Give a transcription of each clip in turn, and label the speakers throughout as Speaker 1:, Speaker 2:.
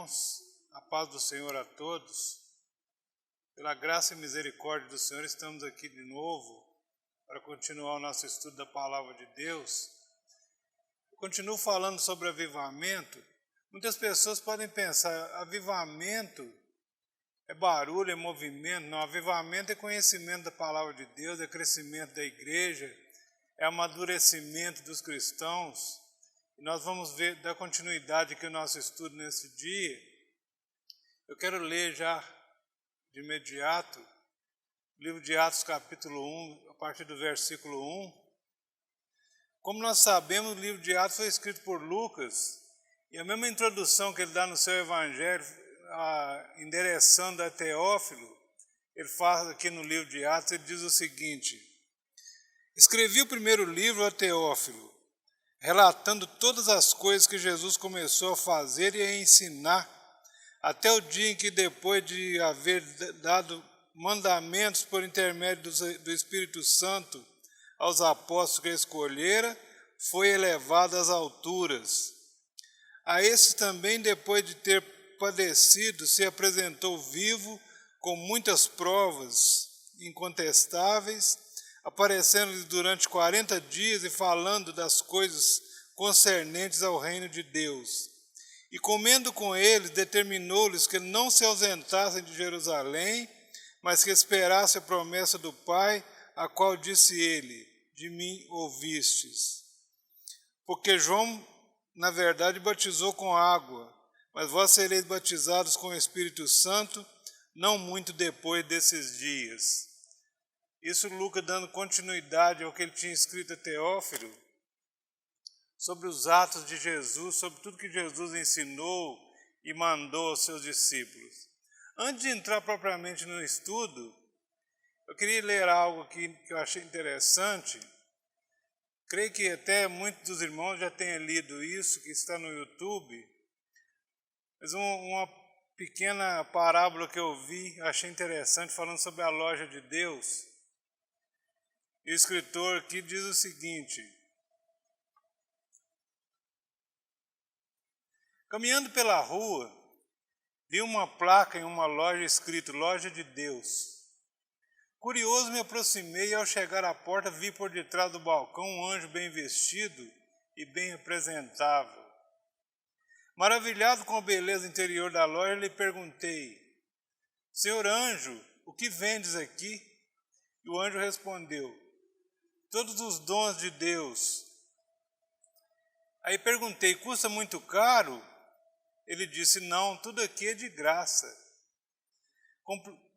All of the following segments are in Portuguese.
Speaker 1: irmãos, a paz do Senhor a todos. Pela graça e misericórdia do Senhor, estamos aqui de novo para continuar o nosso estudo da Palavra de Deus. Eu continuo falando sobre avivamento. Muitas pessoas podem pensar, avivamento é barulho, é movimento. Não, avivamento é conhecimento da Palavra de Deus, é crescimento da igreja, é amadurecimento dos cristãos. E nós vamos dar continuidade aqui ao nosso estudo nesse dia. Eu quero ler já de imediato o livro de Atos capítulo 1, a partir do versículo 1. Como nós sabemos, o livro de Atos foi escrito por Lucas, e a mesma introdução que ele dá no seu evangelho, endereçando a Teófilo, ele faz aqui no livro de Atos, ele diz o seguinte: escrevi o primeiro livro a Teófilo, relatando todas as coisas que Jesus começou a fazer e a ensinar, até o dia em que, depois de haver dado mandamentos por intermédio do Espírito Santo aos apóstolos que escolhera, foi elevado às alturas. A esses também, depois de ter padecido, se apresentou vivo, com muitas provas incontestáveis, aparecendo-lhes durante 40 dias e falando das coisas concernentes ao reino de Deus. E comendo com eles, determinou-lhes que não se ausentassem de Jerusalém, mas que esperassem a promessa do Pai, a qual disse ele: de mim ouvistes. Porque João, na verdade, batizou com água, mas vós sereis batizados com o Espírito Santo, não muito depois desses dias. Isso Lucas dando continuidade ao que ele tinha escrito a Teófilo, sobre os atos de Jesus, sobre tudo que Jesus ensinou e mandou aos seus discípulos. Antes de entrar propriamente no estudo, eu queria ler algo aqui que eu achei interessante. Creio que até muitos dos irmãos já tenham lido isso, que está no YouTube. Mas uma pequena parábola que eu vi, eu achei interessante, falando sobre a loja de Deus. E o escritor aqui diz o seguinte: caminhando pela rua, vi uma placa em uma loja escrito Loja de Deus. Curioso, me aproximei e ao chegar à porta vi por detrás do balcão um anjo bem vestido e bem apresentável. Maravilhado com a beleza interior da loja, lhe perguntei: Senhor anjo, o que vendes aqui? E o anjo respondeu: todos os dons de Deus. Aí perguntei: custa muito caro? Ele disse: não, tudo aqui é de graça.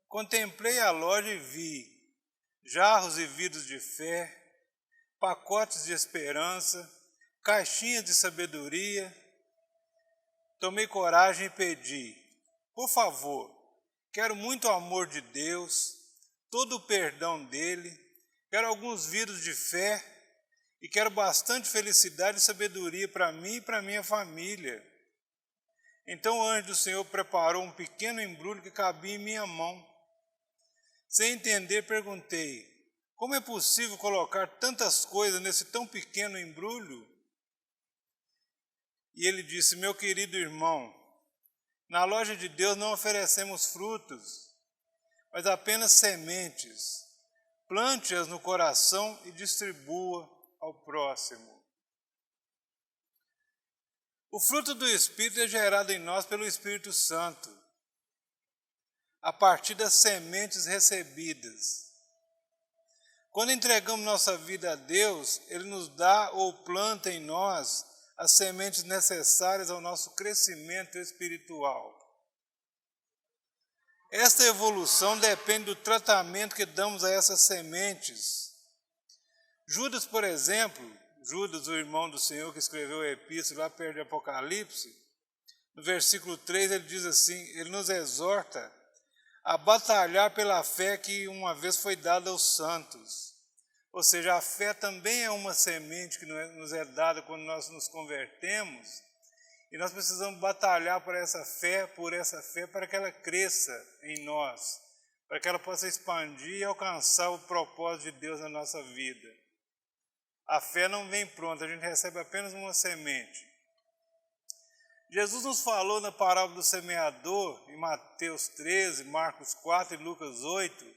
Speaker 1: Contemplei a loja e vi jarros e vidros de fé, pacotes de esperança, caixinhas de sabedoria. Tomei coragem e pedi: por favor, quero muito o amor de Deus, todo o perdão dele, quero alguns vidros de fé e quero bastante felicidade e sabedoria para mim e para minha família. Então o anjo do Senhor preparou um pequeno embrulho que cabia em minha mão. Sem entender, perguntei: como é possível colocar tantas coisas nesse tão pequeno embrulho? E ele disse: meu querido irmão, na loja de Deus não oferecemos frutos, mas apenas sementes. Plante-as no coração e distribua ao próximo. O fruto do Espírito é gerado em nós pelo Espírito Santo, a partir das sementes recebidas. Quando entregamos nossa vida a Deus, Ele nos dá ou planta em nós as sementes necessárias ao nosso crescimento espiritual. Esta evolução depende do tratamento que damos a essas sementes. Judas, por exemplo, Judas, o irmão do Senhor que escreveu a epístola lá perto de Apocalipse, no versículo 3 ele diz assim, ele nos exorta a batalhar pela fé que uma vez foi dada aos santos. Ou seja, a fé também é uma semente que nos é dada quando nós nos convertemos, e nós precisamos batalhar por essa fé para que ela cresça em nós, para que ela possa expandir e alcançar o propósito de Deus na nossa vida. A fé não vem pronta, a gente recebe apenas uma semente. Jesus nos falou na parábola do semeador, em Mateus 13, Marcos 4 e Lucas 8,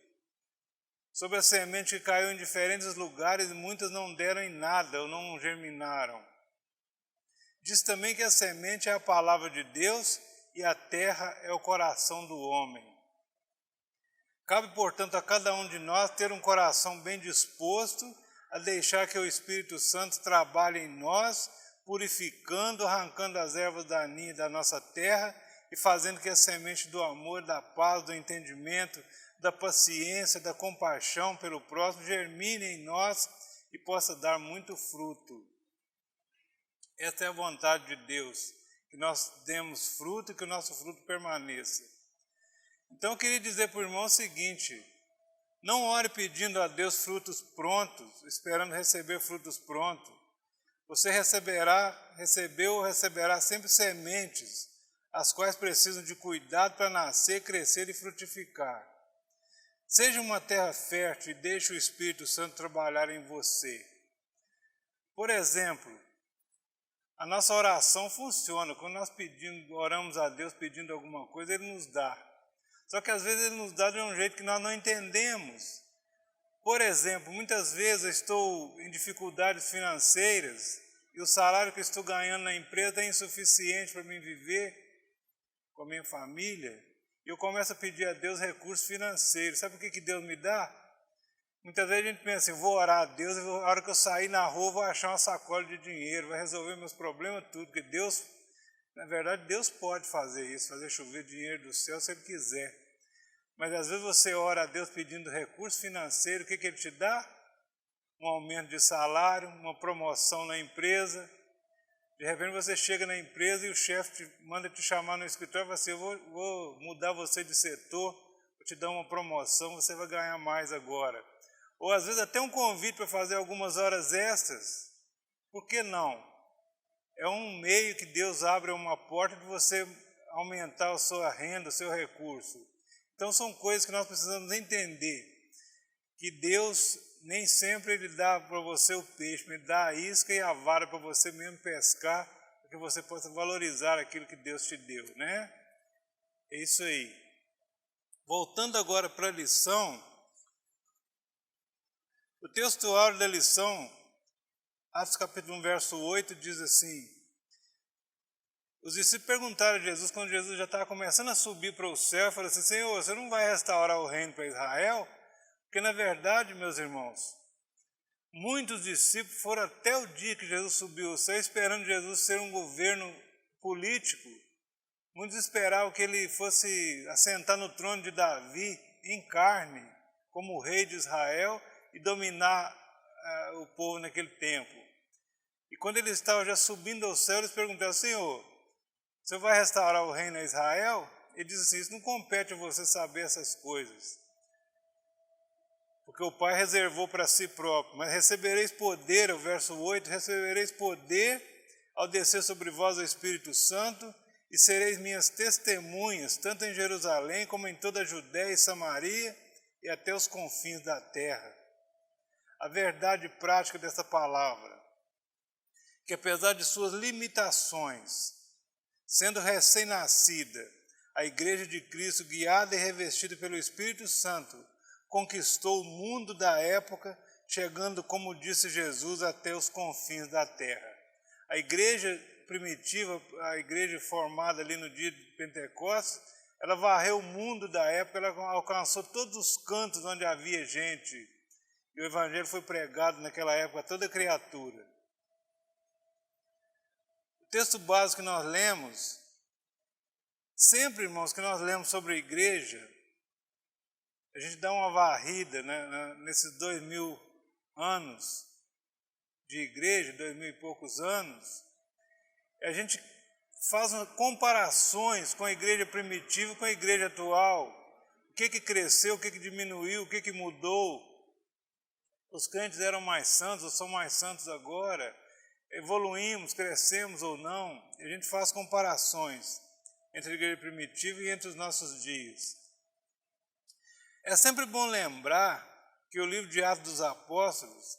Speaker 1: sobre a semente que caiu em diferentes lugares e muitas não deram em nada ou não germinaram. Diz também que a semente é a palavra de Deus e a terra é o coração do homem. Cabe, portanto, a cada um de nós ter um coração bem disposto a deixar que o Espírito Santo trabalhe em nós, purificando, arrancando as ervas daninhas da nossa terra e fazendo que a semente do amor, da paz, do entendimento, da paciência, da compaixão pelo próximo germine em nós e possa dar muito fruto. Esta é a vontade de Deus, que nós demos fruto e que o nosso fruto permaneça. Então eu queria dizer para o irmão o seguinte: não ore pedindo a Deus frutos prontos, esperando receber frutos prontos. Você recebeu ou receberá sempre sementes, as quais precisam de cuidado para nascer, crescer e frutificar. Seja uma terra fértil e deixe o Espírito Santo trabalhar em você. Por exemplo, a nossa oração funciona. Quando nós oramos a Deus pedindo alguma coisa, Ele nos dá. Só que às vezes Ele nos dá de um jeito que nós não entendemos. Por exemplo, muitas vezes eu estou em dificuldades financeiras e o salário que eu estou ganhando na empresa é insuficiente para mim viver com a minha família. E eu começo a pedir a Deus recursos financeiros. Sabe o que Deus me dá? Muitas vezes a gente pensa assim, vou orar a Deus, e a hora que eu sair na rua vou achar uma sacola de dinheiro, vai resolver meus problemas tudo, porque Deus, na verdade, Deus pode fazer isso, fazer chover dinheiro do céu se Ele quiser. Mas às vezes você ora a Deus pedindo recurso financeiro, o que Ele te dá? Um aumento de salário, uma promoção na empresa. De repente você chega na empresa e o chefe manda te chamar no escritório e fala assim, eu vou mudar você de setor, vou te dar uma promoção, você vai ganhar mais agora. Ou às vezes até um convite para fazer algumas horas extras. Por que não? É um meio que Deus abre uma porta de você aumentar a sua renda, o seu recurso. Então são coisas que nós precisamos entender, que Deus nem sempre Ele dá para você o peixe, Ele dá a isca e a vara para você mesmo pescar, para que você possa valorizar aquilo que Deus te deu, né? É isso aí. Voltando agora para a lição, o textuário da lição, Atos capítulo 1, verso 8, diz assim: os discípulos perguntaram a Jesus, quando Jesus já estava começando a subir para o céu, falaram assim, Senhor, você não vai restaurar o reino para Israel? Porque na verdade, meus irmãos, muitos discípulos foram até o dia que Jesus subiu ao céu, esperando Jesus ser um governo político. Muitos esperavam que Ele fosse assentar no trono de Davi, em carne, como o rei de Israel, e dominar o povo naquele tempo. E quando Ele estava já subindo ao céu, eles perguntaram, Senhor, você vai restaurar o reino a Israel? Ele diz assim, isso não compete a você saber essas coisas, porque o Pai reservou para si próprio. Mas recebereis poder, o verso 8, recebereis poder ao descer sobre vós o Espírito Santo, e sereis minhas testemunhas, tanto em Jerusalém como em toda a Judéia e Samaria, e até os confins da terra. A verdade prática dessa palavra, que apesar de suas limitações, sendo recém-nascida, a Igreja de Cristo, guiada e revestida pelo Espírito Santo, conquistou o mundo da época, chegando, como disse Jesus, até os confins da terra. A igreja primitiva, a igreja formada ali no dia de Pentecostes, ela varreu o mundo da época, ela alcançou todos os cantos onde havia gente. E o Evangelho foi pregado naquela época a toda criatura. O texto básico que nós lemos, sempre, irmãos, que nós lemos sobre a igreja, a gente dá uma varrida, né, nesses 2000 anos de igreja, 2000 e poucos anos, a gente faz comparações com a igreja primitiva e com a igreja atual. O que cresceu, o que diminuiu, o que mudou. Os crentes eram mais santos ou são mais santos agora? Evoluímos, crescemos ou não? A gente faz comparações entre a igreja primitiva e entre os nossos dias. É sempre bom lembrar que o livro de Atos dos Apóstolos,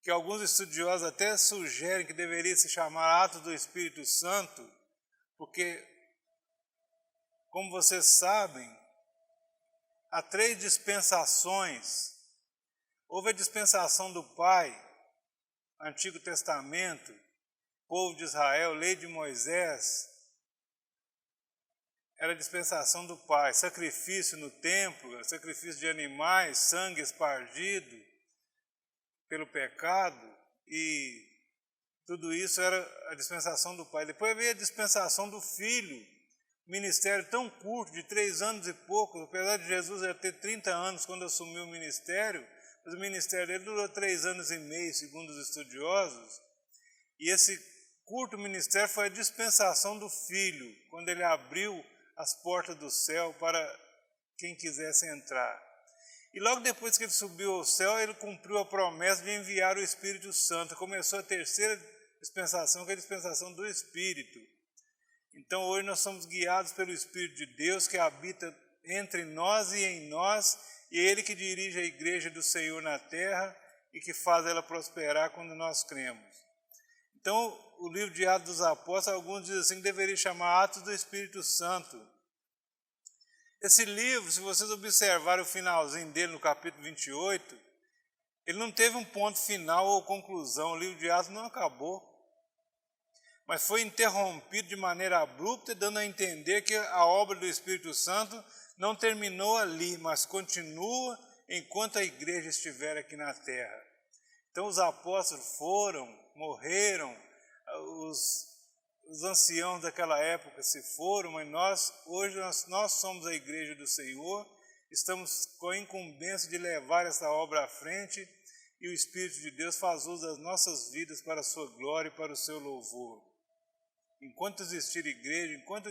Speaker 1: que alguns estudiosos até sugerem que deveria se chamar Atos do Espírito Santo, porque, como vocês sabem, há 3 dispensações. Houve a dispensação do Pai, Antigo Testamento, povo de Israel, lei de Moisés, era a dispensação do Pai, sacrifício no templo, sacrifício de animais, sangue espargido pelo pecado, e tudo isso era a dispensação do Pai. Depois veio a dispensação do Filho, ministério tão curto, de 3 anos e pouco, apesar de Jesus já ter 30 anos quando assumiu o ministério, mas o ministério dele durou 3 anos e meio, segundo os estudiosos, e esse curto ministério foi a dispensação do Filho, quando ele abriu as portas do céu para quem quisesse entrar. E logo depois que ele subiu ao céu, ele cumpriu a promessa de enviar o Espírito Santo. Começou a 3ª dispensação, que é a dispensação do Espírito. Então hoje nós somos guiados pelo Espírito de Deus, que habita entre nós e em nós, e é Ele que dirige a igreja do Senhor na terra e que faz ela prosperar quando nós cremos. Então, o livro de Atos dos Apóstolos, alguns dizem assim, que deveria chamar Atos do Espírito Santo. Esse livro, se vocês observarem o finalzinho dele, no capítulo 28, ele não teve um ponto final ou conclusão, o livro de Atos não acabou, mas foi interrompido de maneira abrupta, dando a entender que a obra do Espírito Santo não terminou ali, mas continua enquanto a igreja estiver aqui na terra. Então os apóstolos foram, morreram, os anciãos daquela época se foram, mas hoje nós somos a igreja do Senhor, estamos com a incumbência de levar essa obra à frente, e o Espírito de Deus faz uso das nossas vidas para a sua glória e para o seu louvor. Enquanto existir igreja, enquanto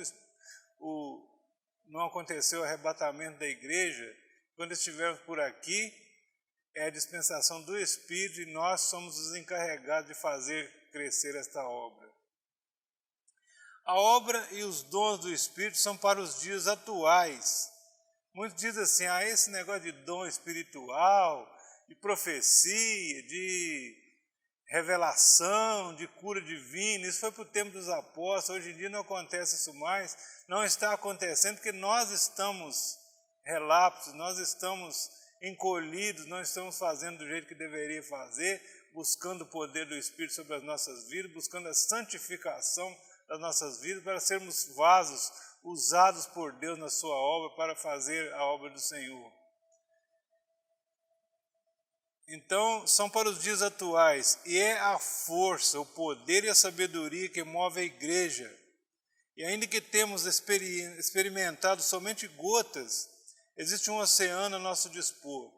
Speaker 1: não aconteceu o arrebatamento da igreja, quando estivermos por aqui, é a dispensação do Espírito, e nós somos os encarregados de fazer crescer esta obra. A obra e os dons do Espírito são para os dias atuais. Muitos dizem assim, esse negócio de dom espiritual, de profecia, de revelação, de cura divina, isso foi para o tempo dos apóstolos, hoje em dia não acontece isso mais, não está acontecendo porque nós estamos relapsos, nós estamos encolhidos, não estamos fazendo do jeito que deveria fazer, buscando o poder do Espírito sobre as nossas vidas, buscando a santificação das nossas vidas, para sermos vasos usados por Deus na sua obra, para fazer a obra do Senhor. Então, são para os dias atuais, e é a força, o poder e a sabedoria que move a igreja. E ainda que temos experimentado somente gotas, existe um oceano a nosso dispor.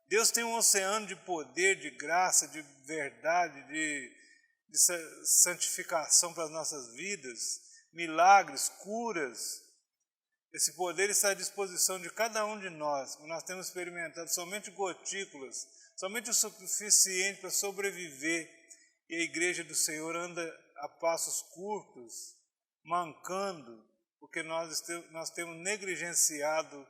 Speaker 1: Deus tem um oceano de poder, de graça, de verdade, de santificação para as nossas vidas, milagres, curas. Esse poder está à disposição de cada um de nós. Nós temos experimentado somente gotículas, somente o suficiente para sobreviver. E a igreja do Senhor anda a passos curtos, mancando, porque nós temos negligenciado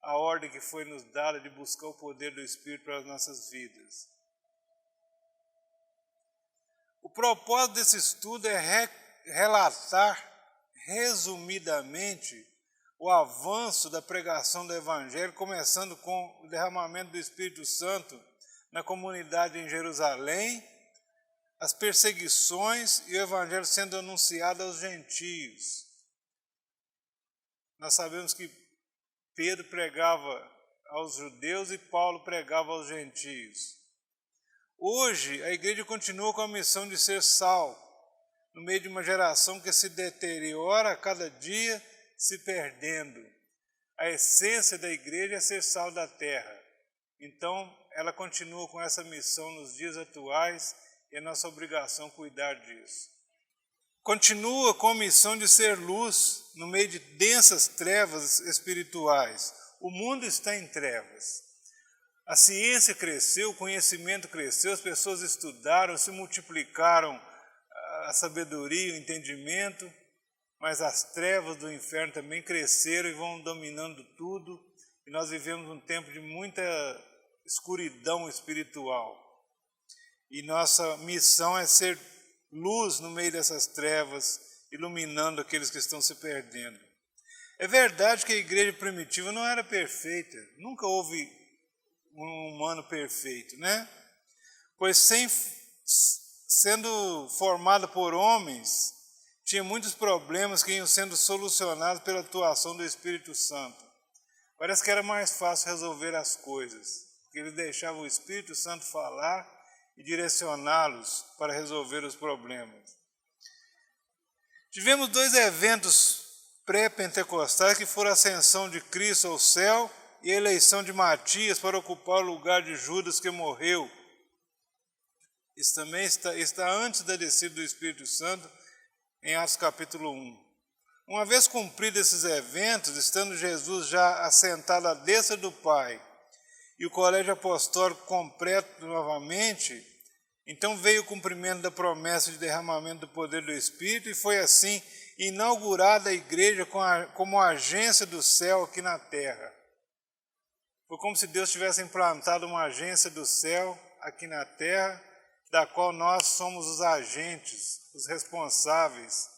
Speaker 1: a ordem que foi nos dada de buscar o poder do Espírito para as nossas vidas. O propósito desse estudo é relatar resumidamente o avanço da pregação do Evangelho, começando com o derramamento do Espírito Santo na comunidade em Jerusalém, as perseguições e o Evangelho sendo anunciado aos gentios. Nós sabemos que Pedro pregava aos judeus e Paulo pregava aos gentios. Hoje, a igreja continua com a missão de ser sal, no meio de uma geração que se deteriora a cada dia, se perdendo. A essência da igreja é ser sal da terra. Então, ela continua com essa missão nos dias atuais e é nossa obrigação cuidar disso. Continua com a missão de ser luz no meio de densas trevas espirituais. O mundo está em trevas. A ciência cresceu, o conhecimento cresceu, as pessoas estudaram, se multiplicaram a sabedoria, o entendimento, mas as trevas do inferno também cresceram e vão dominando tudo, e nós vivemos um tempo de muita escuridão espiritual. E nossa missão é ser luz no meio dessas trevas iluminando aqueles que estão se perdendo. É verdade que a igreja primitiva não era perfeita, nunca houve um humano perfeito, né? Pois sendo formada por homens, tinha muitos problemas que iam sendo solucionados pela atuação do Espírito Santo. Parece que era mais fácil resolver as coisas, porque ele deixava o Espírito Santo falar e direcioná-los para resolver os problemas. Tivemos 2 eventos pré-pentecostais que foram a ascensão de Cristo ao céu e a eleição de Matias para ocupar o lugar de Judas que morreu. Isso também está antes da descida do Espírito Santo, em Atos capítulo 1. Uma vez cumpridos esses eventos, estando Jesus já assentado à destra do Pai e o colégio apostólico completo novamente, então veio o cumprimento da promessa de derramamento do poder do Espírito e foi assim inaugurada a igreja como agência do céu aqui na terra. Foi como se Deus tivesse implantado uma agência do céu aqui na terra, da qual nós somos os agentes, os responsáveis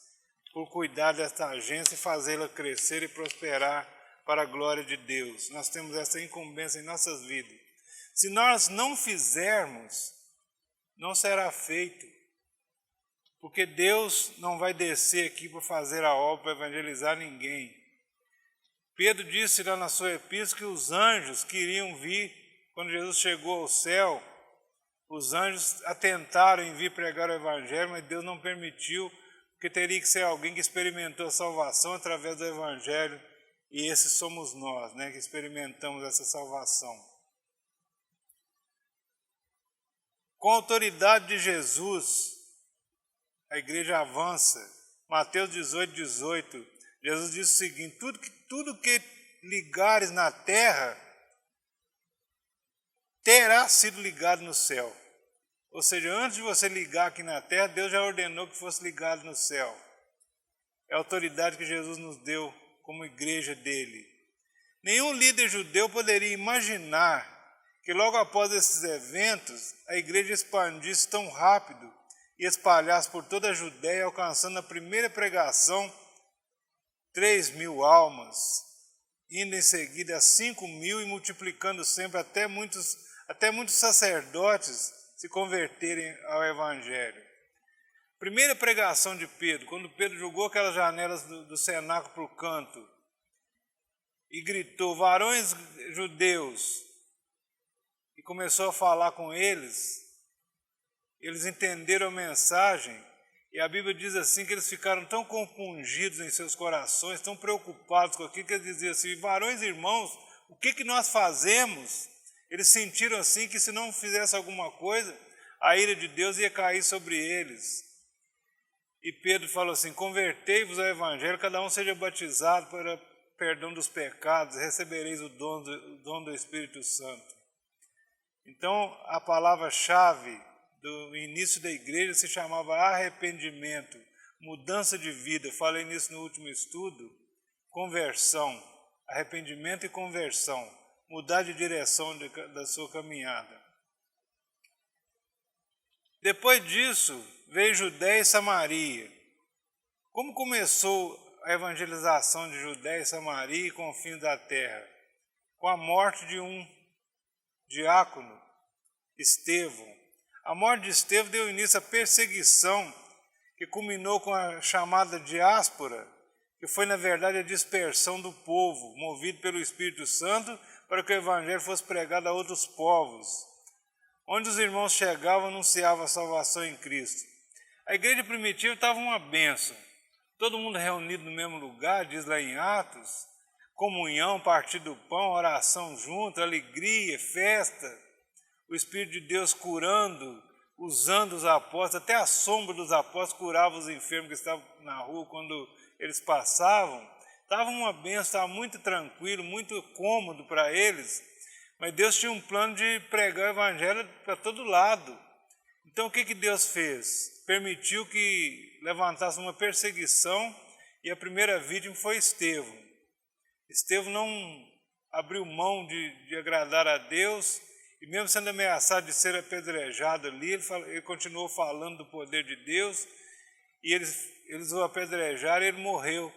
Speaker 1: por cuidar desta agência e fazê-la crescer e prosperar para a glória de Deus. Nós temos essa incumbência em nossas vidas. Se nós não fizermos, não será feito, porque Deus não vai descer aqui para fazer a obra, para evangelizar ninguém. Pedro disse lá na sua epístola que os anjos queriam vir, quando Jesus chegou ao céu, os anjos atentaram em vir pregar o evangelho, mas Deus não permitiu, porque teria que ser alguém que experimentou a salvação através do evangelho, e esses somos nós, né, que experimentamos essa salvação. Com a autoridade de Jesus, a igreja avança. Mateus 18:18, Jesus diz o seguinte: tudo que ligares na terra terá sido ligado no céu. Ou seja, antes de você ligar aqui na terra, Deus já ordenou que fosse ligado no céu. É a autoridade que Jesus nos deu como igreja dele. Nenhum líder judeu poderia imaginar que logo após esses eventos, a igreja expandisse tão rápido e espalhasse por toda a Judéia, alcançando a primeira pregação 3.000 almas, indo em seguida a 5.000 e multiplicando sempre até muitos sacerdotes se converterem ao Evangelho. Primeira pregação de Pedro, quando Pedro jogou aquelas janelas do cenáculo para o canto e gritou: varões judeus, e começou a falar com eles, eles entenderam a mensagem, e a Bíblia diz assim que eles ficaram tão compungidos em seus corações, tão preocupados com aquilo, que eles diziam assim: varões irmãos, o que nós fazemos? Eles sentiram assim que se não fizesse alguma coisa, a ira de Deus ia cair sobre eles. E Pedro falou assim: convertei-vos ao Evangelho, cada um seja batizado para perdão dos pecados, recebereis o dom do Espírito Santo. Então, a palavra-chave do início da igreja se chamava arrependimento, mudança de vida. Eu falei nisso no último estudo. Conversão, arrependimento e conversão. Mudar de direção da sua caminhada. Depois disso, veio Judéia e Samaria. Como começou a evangelização de Judéia e Samaria e confins da terra? Com a morte de um diácono, Estevão. A morte de Estevão deu início à perseguição, que culminou com a chamada diáspora, que foi, na verdade, a dispersão do povo, movido pelo Espírito Santo, para que o Evangelho fosse pregado a outros povos. Onde os irmãos chegavam, anunciavam a salvação em Cristo. A igreja primitiva estava uma bênção. Todo mundo reunido no mesmo lugar, diz lá em Atos, comunhão, partir do pão, oração junto, alegria, festa, o Espírito de Deus curando, usando os apóstolos, até a sombra dos apóstolos curava os enfermos que estavam na rua quando eles passavam. Estava uma bênção, estava muito tranquilo, muito cômodo para eles, mas Deus tinha um plano de pregar o Evangelho para todo lado. Então o que Deus fez? Permitiu que levantasse uma perseguição e a primeira vítima foi Estevão. Estevão não abriu mão de agradar a Deus e mesmo sendo ameaçado de ser apedrejado ali, ele continuou falando do poder de Deus e eles o apedrejaram e ele morreu.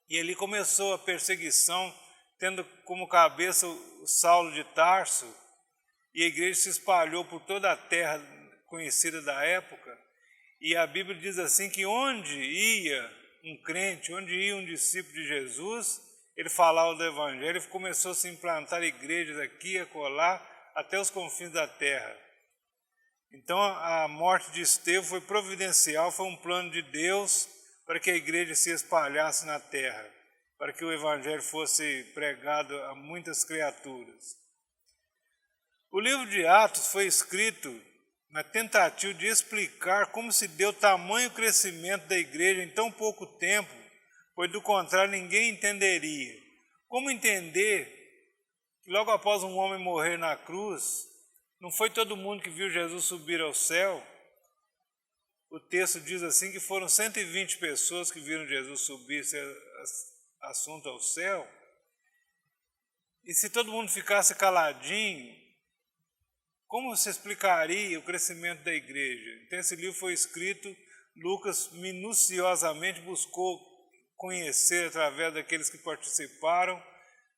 Speaker 1: E ali começou a perseguição, tendo como cabeça o Saulo de Tarso, e a igreja se espalhou por toda a terra conhecida da época. E a Bíblia diz assim que onde ia um crente, onde ia um discípulo de Jesus, ele falava do Evangelho, e começou a se implantar igrejas aqui e acolá, até os confins da terra. Então a morte de Estevão foi providencial, foi um plano de Deus para que a igreja se espalhasse na terra, para que o Evangelho fosse pregado a muitas criaturas. O livro de Atos foi escrito na tentativa de explicar como se deu tamanho crescimento da igreja em tão pouco tempo, pois do contrário ninguém entenderia. Como entender que logo após um homem morrer na cruz, não foi todo mundo que viu Jesus subir ao céu? O texto diz assim que foram 120 pessoas que viram Jesus subir esse assunto ao céu. E se todo mundo ficasse caladinho, como se explicaria o crescimento da igreja? Então esse livro foi escrito, Lucas minuciosamente buscou conhecer através daqueles que participaram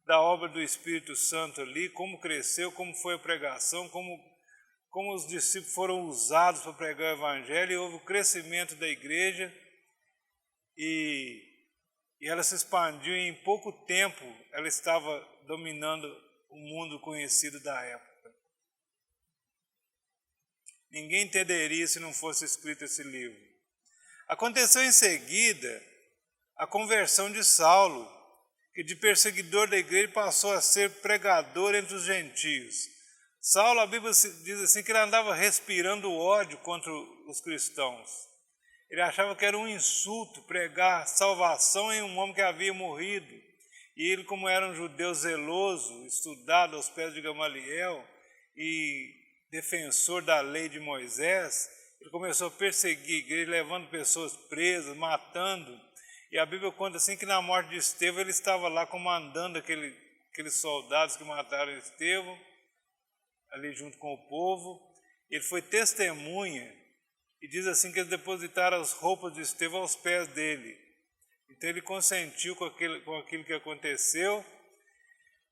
Speaker 1: da obra do Espírito Santo ali, como cresceu, como foi a pregação, como os discípulos foram usados para pregar o Evangelho, e houve o crescimento da igreja, e ela se expandiu, e em pouco tempo ela estava dominando o mundo conhecido da época. Ninguém entenderia se não fosse escrito esse livro. Aconteceu em seguida a conversão de Saulo, que de perseguidor da igreja passou a ser pregador entre os gentios. Saulo, a Bíblia diz assim, que ele andava respirando ódio contra os cristãos. Ele achava que era um insulto pregar salvação em um homem que havia morrido. E ele, como era um judeu zeloso, estudado aos pés de Gamaliel e defensor da lei de Moisés, ele começou a perseguir a igreja, levando pessoas presas, matando. E a Bíblia conta assim que na morte de Estevão ele estava lá comandando aqueles soldados que mataram Estevão, ali junto com o povo. Ele foi testemunha e diz assim que eles depositaram as roupas de Estevão aos pés dele. Então ele consentiu com aquilo que aconteceu.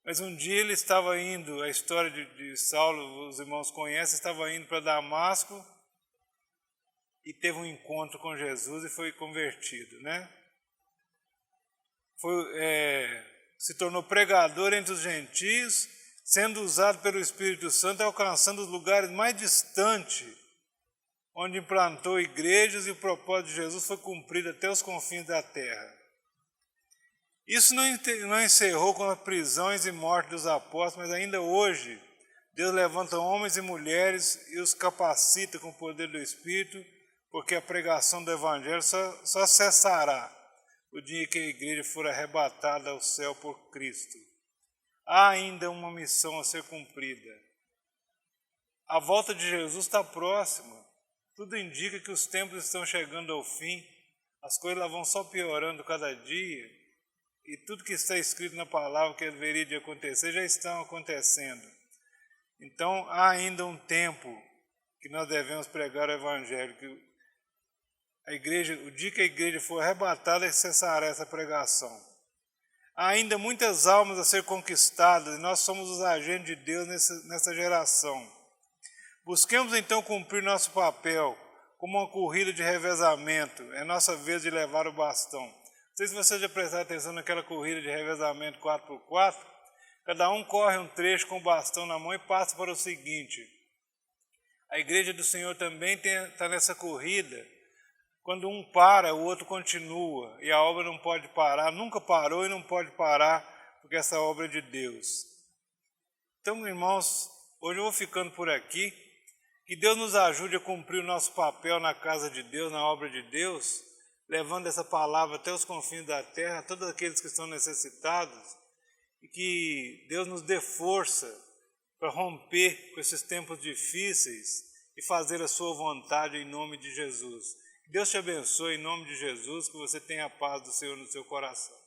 Speaker 1: Mas um dia ele estava indo, a história de Saulo, os irmãos conhecem, estava indo para Damasco e teve um encontro com Jesus e foi convertido, né? Se tornou pregador entre os gentios, sendo usado pelo Espírito Santo, alcançando os lugares mais distantes, onde implantou igrejas, e o propósito de Jesus foi cumprido até os confins da terra. Isso não encerrou com as prisões e morte dos apóstolos, mas ainda hoje Deus levanta homens e mulheres e os capacita com o poder do Espírito, porque a pregação do Evangelho só cessará o dia que a igreja for arrebatada ao céu por Cristo. Há ainda uma missão a ser cumprida. A volta de Jesus está próxima. Tudo indica que os tempos estão chegando ao fim. As coisas lá vão só piorando cada dia. E tudo que está escrito na palavra que deveria de acontecer já estão acontecendo. Então há ainda um tempo que nós devemos pregar o Evangelho. Que o dia que a igreja for arrebatada, cessará essa pregação. Há ainda muitas almas a ser conquistadas, e nós somos os agentes de Deus nessa geração. Busquemos então cumprir nosso papel como uma corrida de revezamento. É nossa vez de levar o bastão. Não sei se você já prestou atenção naquela corrida de revezamento 4x4. Cada um corre um trecho com o bastão na mão e passa para o seguinte. A igreja do Senhor também está nessa corrida. Quando um para, o outro continua, e a obra não pode parar, nunca parou e não pode parar, porque essa obra é de Deus. Então, irmãos, hoje eu vou ficando por aqui. Que Deus nos ajude a cumprir o nosso papel na casa de Deus, na obra de Deus, levando essa palavra até os confins da terra, a todos aqueles que estão necessitados, e que Deus nos dê força para romper com esses tempos difíceis e fazer a sua vontade em nome de Jesus. Deus te abençoe em nome de Jesus, que você tenha a paz do Senhor no seu coração.